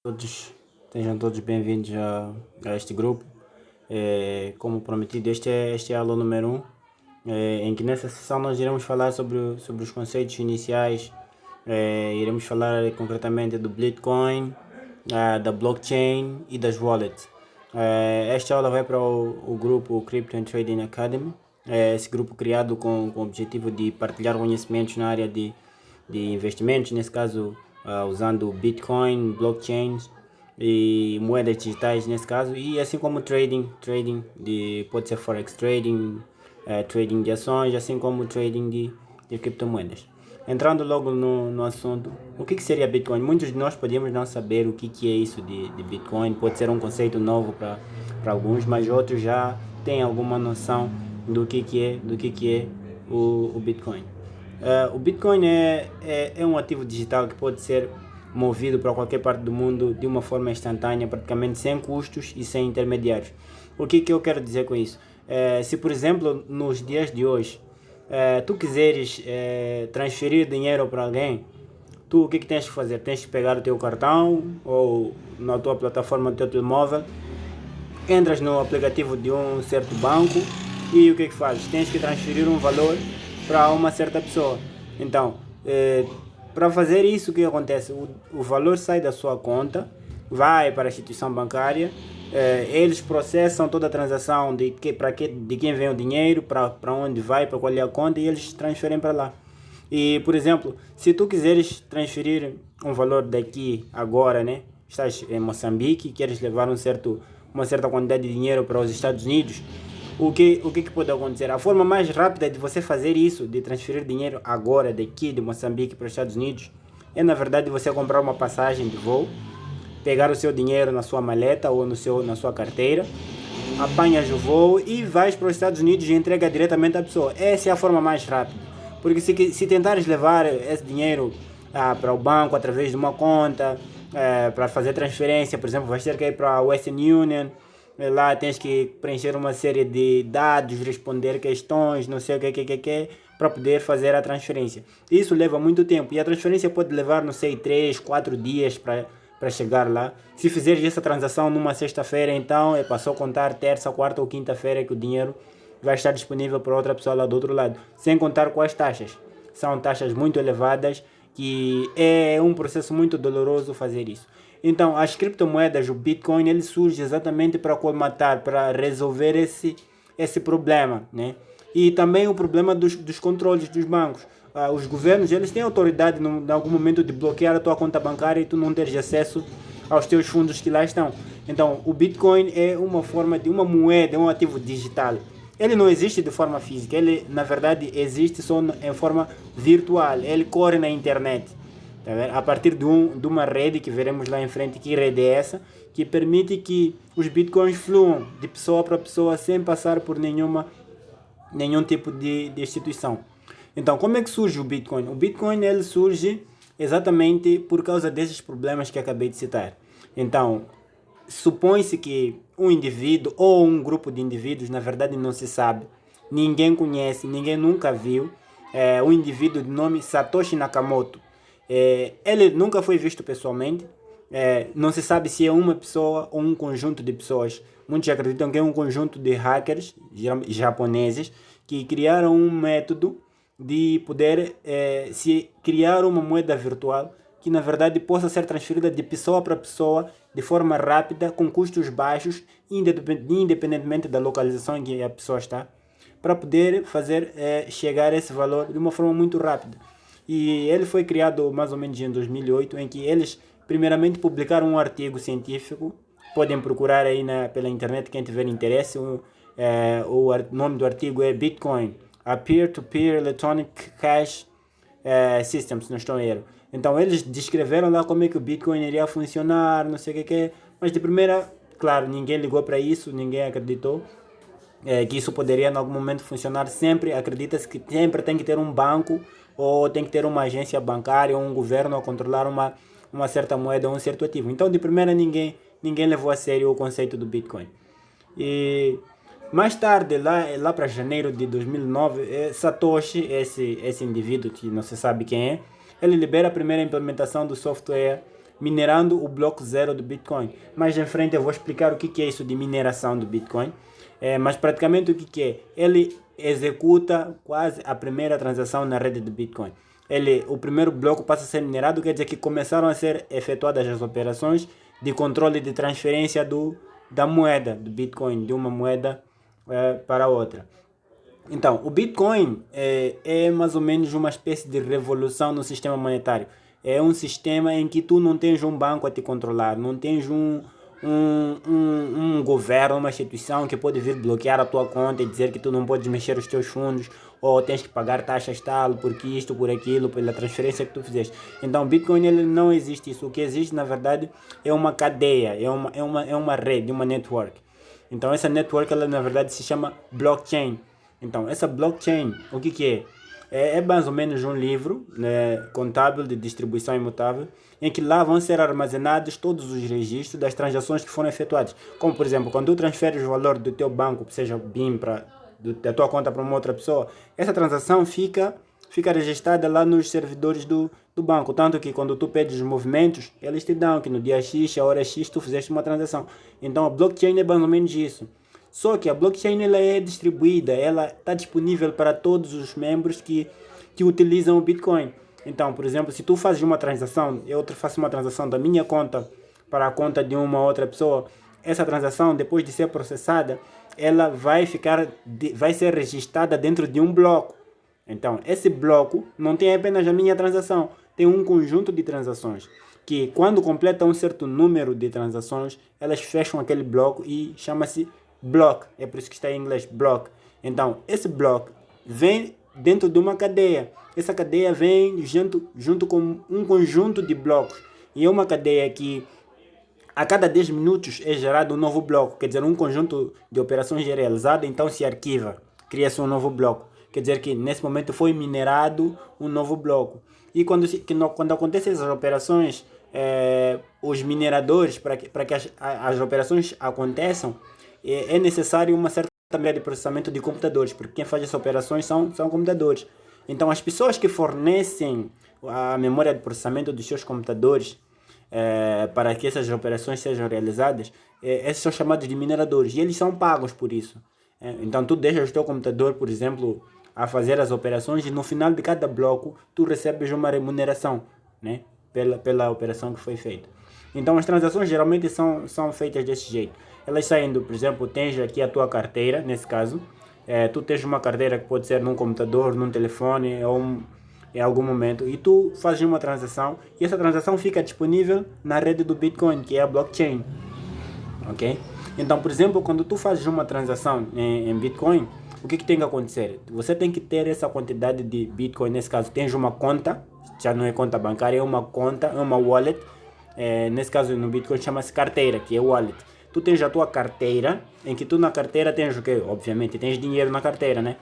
Todos, sejam todos bem-vindos a este grupo. Como prometido, este é a aula número 1, em que nessa sessão nós iremos falar sobre os conceitos iniciais. Iremos falar concretamente do Bitcoin, da blockchain e das wallets. Esta aula vai para o grupo Crypto and Trading Academy, esse grupo criado com o objetivo de partilhar conhecimentos na área de investimentos, nesse caso usando Bitcoin, blockchains e moedas digitais nesse caso, e assim como trading pode ser forex trading, trading de ações, assim como trading de criptomoedas. Entrando logo no assunto, o que seria Bitcoin? Muitos de nós podemos não saber o que é isso de Bitcoin, pode ser um conceito novo para alguns, mas outros já têm alguma noção do que é o Bitcoin. O Bitcoin é um ativo digital que pode ser movido para qualquer parte do mundo de uma forma instantânea, praticamente sem custos e sem intermediários. O que eu quero dizer com isso? Se, por exemplo, nos dias de hoje, tu quiseres transferir dinheiro para alguém, tu o que tens que fazer? Tens que pegar o teu cartão ou na tua plataforma do teu telemóvel, entras no aplicativo de um certo banco e o que fazes? Tens que transferir um valor para uma certa pessoa. Então, para fazer isso, o que acontece? O valor sai da sua conta, vai para a instituição bancária, eles processam toda a transação de quem vem o dinheiro, para onde vai, para qual é a conta, e eles transferem para lá. E, por exemplo, se tu quiseres transferir um valor daqui agora, né? Estás em Moçambique, queres levar uma certa quantidade de dinheiro para os Estados Unidos, o que pode acontecer? A forma mais rápida de você fazer isso, de transferir dinheiro agora daqui de Moçambique para os Estados Unidos, é na verdade você comprar uma passagem de voo, pegar o seu dinheiro na sua maleta ou na sua carteira, apanhas o voo e vais para os Estados Unidos e entrega diretamente à pessoa. Essa é a forma mais rápida. Porque se tentares levar esse dinheiro para o banco através de uma conta, para fazer transferência, por exemplo, vais ter que ir para a Western Union, lá tens que preencher uma série de dados, responder questões, não sei o que, para poder fazer a transferência. Isso leva muito tempo e a transferência pode levar, não sei, 3, 4 dias para chegar lá. Se fizeres essa transação numa sexta-feira, então é só contar terça, quarta ou quinta-feira que o dinheiro vai estar disponível para outra pessoa lá do outro lado. Sem contar com as taxas. São taxas muito elevadas, que é um processo muito doloroso fazer isso. Então, as criptomoedas, o Bitcoin, ele surge exatamente para colmatar, para resolver esse problema, né? E também o problema dos controles dos bancos. Os governos, eles têm autoridade em algum momento de bloquear a tua conta bancária e tu não teres acesso aos teus fundos que lá estão. Então, o Bitcoin é uma forma de uma moeda, é um ativo digital. Ele não existe de forma física, ele na verdade existe só em forma virtual, ele corre na internet. Tá vendo? A partir de uma rede que veremos lá em frente, que rede é essa, que permite que os bitcoins fluam de pessoa para pessoa sem passar por nenhum tipo de instituição. Então, como é que surge o Bitcoin? O Bitcoin ele surge exatamente por causa desses problemas que acabei de citar. Então, supõe-se que um indivíduo ou um grupo de indivíduos, na verdade não se sabe, ninguém conhece, ninguém nunca viu, um indivíduo de nome Satoshi Nakamoto. Ele nunca foi visto pessoalmente, não se sabe se é uma pessoa ou um conjunto de pessoas. Muitos acreditam que é um conjunto de hackers japoneses que criaram um método de poder se criar uma moeda virtual que na verdade possa ser transferida de pessoa para pessoa de forma rápida, com custos baixos, independentemente da localização em que a pessoa está, para poder fazer chegar esse valor de uma forma muito rápida. E ele foi criado mais ou menos em 2008, em que eles primeiramente publicaram um artigo científico. Podem procurar aí pela internet quem tiver interesse. O nome do artigo é Bitcoin, a Peer-to-Peer Electronic Cash System, se não estou a erro. Então eles descreveram lá como é que o Bitcoin iria funcionar, não sei o que, mas de primeira, claro, ninguém ligou para isso, ninguém acreditou que isso poderia em algum momento funcionar. Sempre acredita-se que sempre tem que ter um banco ou tem que ter uma agência bancária ou um governo a controlar uma certa moeda ou um certo ativo. Então de primeira ninguém levou a sério o conceito do Bitcoin. E mais tarde, lá para janeiro de 2009, Satoshi, esse indivíduo que não se sabe quem é, ele libera a primeira implementação do software minerando o bloco zero do Bitcoin. Mais em frente eu vou explicar o que é isso de mineração do Bitcoin. Mas praticamente o que é? Ele executa quase a primeira transação na rede do Bitcoin. O primeiro bloco passa a ser minerado, quer dizer que começaram a ser efetuadas as operações de controle de transferência da moeda, do Bitcoin, de uma moeda para outra. Então, o Bitcoin é mais ou menos uma espécie de revolução no sistema monetário. É um sistema em que tu não tens um banco a te controlar, não tens um governo, uma instituição que pode vir bloquear a tua conta e dizer que tu não podes mexer os teus fundos ou tens que pagar taxas tal, porque isto, por aquilo, pela transferência que tu fizeste. Então, Bitcoin ele não existe isso. O que existe, na verdade, é uma cadeia, é uma rede, uma network. Então, essa network, ela, na verdade, se chama blockchain. Então, essa blockchain, o que é? É mais ou menos um livro, né, contábil de distribuição imutável, em que lá vão ser armazenados todos os registros das transações que foram efetuadas. Como, por exemplo, quando tu transferes o valor do teu banco, seja BIM, da tua conta para uma outra pessoa, essa transação fica registrada lá nos servidores do banco. Tanto que quando tu pedes os movimentos, eles te dão que no dia X, a hora X, tu fizeste uma transação. Então, a blockchain é mais ou menos isso. Só que a blockchain ela é distribuída, ela está disponível para todos os membros que utilizam o Bitcoin. Então, por exemplo, se tu fazes uma transação, eu faço uma transação da minha conta para a conta de uma outra pessoa, essa transação, depois de ser processada, ela vai ser registrada dentro de um bloco. Então, esse bloco não tem apenas a minha transação, tem um conjunto de transações que, quando completa um certo número de transações, elas fecham aquele bloco e chama-se block. É por isso que está em inglês, block. Então, esse block vem dentro de uma cadeia. Essa cadeia vem junto com um conjunto de blocos. E é uma cadeia que a cada 10 minutos é gerado um novo bloco. Quer dizer, um conjunto de operações é realizado, então se arquiva. Cria-se um novo bloco. Quer dizer que nesse momento foi minerado um novo bloco. E quando acontecem essas operações, os mineradores, para que as operações aconteçam, é necessário uma certa média de processamento de computadores, porque quem faz essas operações são computadores. Então, as pessoas que fornecem a memória de processamento dos seus computadores para que essas operações sejam realizadas, esses são chamados de mineradores e eles são pagos por isso. Então, tu deixas o teu computador, por exemplo, a fazer as operações e no final de cada bloco tu recebes uma remuneração, né, pela operação que foi feita. Então, as transações geralmente são feitas desse jeito. Elas saem por exemplo, tens aqui a tua carteira, nesse caso. Tu tens uma carteira que pode ser num computador, num telefone ou em algum momento. E tu fazes uma transação e essa transação fica disponível na rede do Bitcoin, que é a blockchain. Ok? Então, por exemplo, quando tu fazes uma transação em Bitcoin, o que tem que acontecer? Você tem que ter essa quantidade de Bitcoin. Nesse caso, tens uma conta, já não é conta bancária, é uma conta, é uma wallet. Nesse caso, no Bitcoin chama-se carteira, que é wallet. Tu tens a tua carteira, em que tu na carteira tens o quê? Obviamente, tens dinheiro na carteira, né?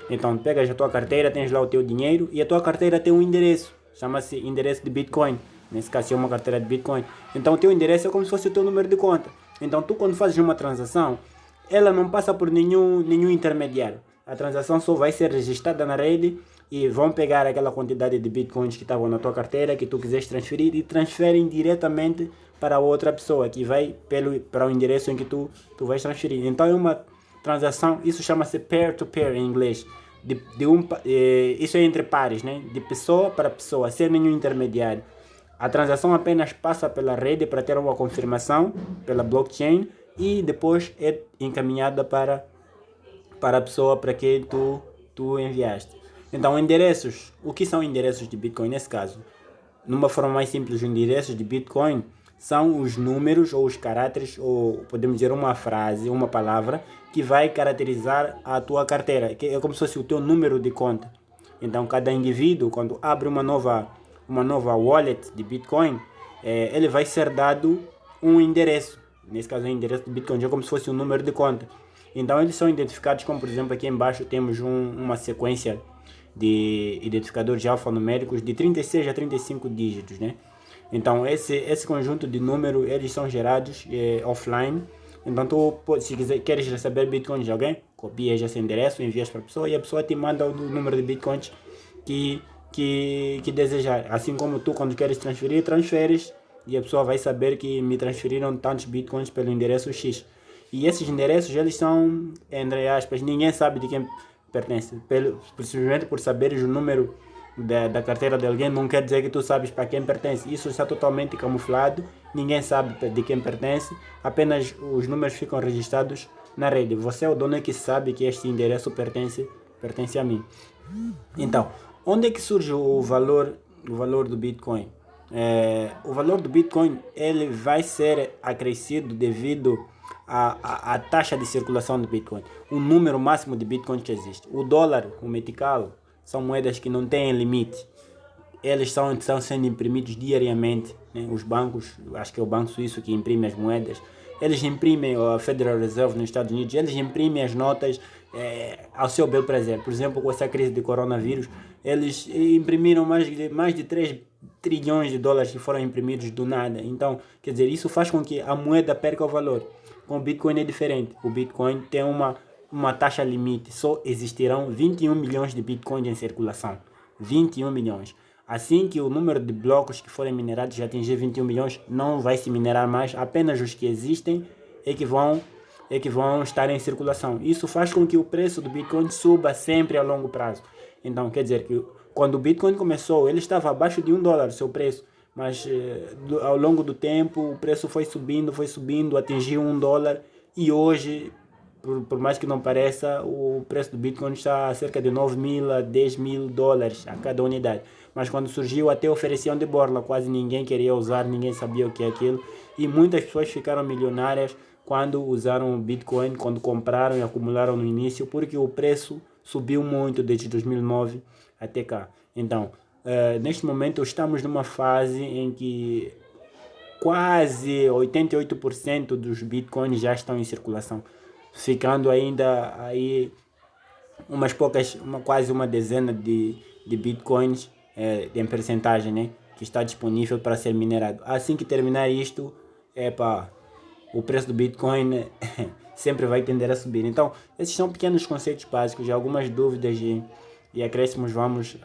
Então, pegas a tua carteira, tens lá o teu dinheiro e a tua carteira tem um endereço. Chama-se endereço de Bitcoin. Nesse caso, é uma carteira de Bitcoin. Então, o teu endereço é como se fosse o teu número de conta. Então, tu quando fazes uma transação, ela não passa por nenhum intermediário. A transação só vai ser registrada na rede e vão pegar aquela quantidade de bitcoins que estavam na tua carteira, que tu quiseres transferir, e transferem diretamente para outra pessoa, que vai para o endereço em que tu vais transferir. Então é uma transação, isso chama-se peer-to-peer em inglês. Isso é entre pares, né? De pessoa para pessoa, sem nenhum intermediário. A transação apenas passa pela rede para ter uma confirmação pela blockchain e depois é encaminhada para a pessoa para quem tu enviaste. Então, endereços. O que são endereços de Bitcoin nesse caso? Numa forma mais simples, os endereços de Bitcoin são os números ou os caracteres, ou podemos dizer uma frase, uma palavra, que vai caracterizar a tua carteira, que é como se fosse o teu número de conta. Então, cada indivíduo, quando abre uma nova wallet de Bitcoin, ele vai ser dado um endereço. Nesse caso, é o endereço de Bitcoin, é como se fosse um número de conta. Então, eles são identificados como, por exemplo, aqui embaixo temos uma sequência de identificadores alfanuméricos de 36 a 35 dígitos, né? Então, esse conjunto de números, eles são gerados offline. Então, se queres receber bitcoins de alguém, copias esse endereço, envias para a pessoa e a pessoa te manda o número de bitcoins que desejar. Assim como tu, quando queres transferir, transferes e a pessoa vai saber que me transferiram tantos bitcoins pelo endereço X. E esses endereços, eles são, entre aspas, ninguém sabe de quem pertence. Simplesmente por saberes o número da carteira de alguém, não quer dizer que tu sabes para quem pertence. Isso está totalmente camuflado, ninguém sabe de quem pertence, apenas os números ficam registrados na rede. Você é o dono que sabe que este endereço pertence a mim. Então, onde é que surge o valor do Bitcoin? O valor do Bitcoin ele vai ser acrescido devido à taxa de circulação do Bitcoin, o número máximo de Bitcoin que existe. O dólar, o metical, são moedas que não têm limite. Eles estão sendo imprimidos diariamente, né? Os bancos, acho que é o Banco Suíço que imprime as moedas, eles imprimem, a Federal Reserve nos Estados Unidos, eles imprimem as notas ao seu bel prazer. Por exemplo, com essa crise de coronavírus, eles imprimiram mais de 3 trilhões de dólares que foram imprimidos do nada. Então, quer dizer, isso faz com que a moeda perca o valor. Com o Bitcoin é diferente. O Bitcoin tem uma taxa limite. Só existirão 21 milhões de Bitcoins em circulação. 21 milhões. Assim que o número de blocos que forem minerados já atingir 21 milhões, não vai se minerar mais. Apenas os que existem é que vão estar em circulação. Isso faz com que o preço do Bitcoin suba sempre a longo prazo. Então, quer dizer que quando o Bitcoin começou, ele estava abaixo de $1 o seu preço. Mas ao longo do tempo, o preço foi subindo, atingiu $1. E hoje, por mais que não pareça, o preço do Bitcoin está a cerca de 9 mil a 10 mil dólares a cada unidade. Mas quando surgiu, até ofereciam de borla. Quase ninguém queria usar, ninguém sabia o que é aquilo. E muitas pessoas ficaram milionárias quando usaram o Bitcoin, quando compraram e acumularam no início, porque o preço subiu muito desde 2009 até cá. Então, neste momento estamos numa fase em que quase 88% dos Bitcoins já estão em circulação, ficando ainda aí quase uma dezena de Bitcoins em percentagem, né, que está disponível para ser minerado. Assim que terminar isto, o preço do Bitcoin sempre vai tender a subir. Então, esses são pequenos conceitos básicos, algumas dúvidas e acréscimos vamos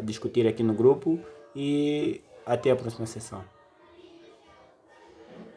discutir aqui no grupo e até a próxima sessão.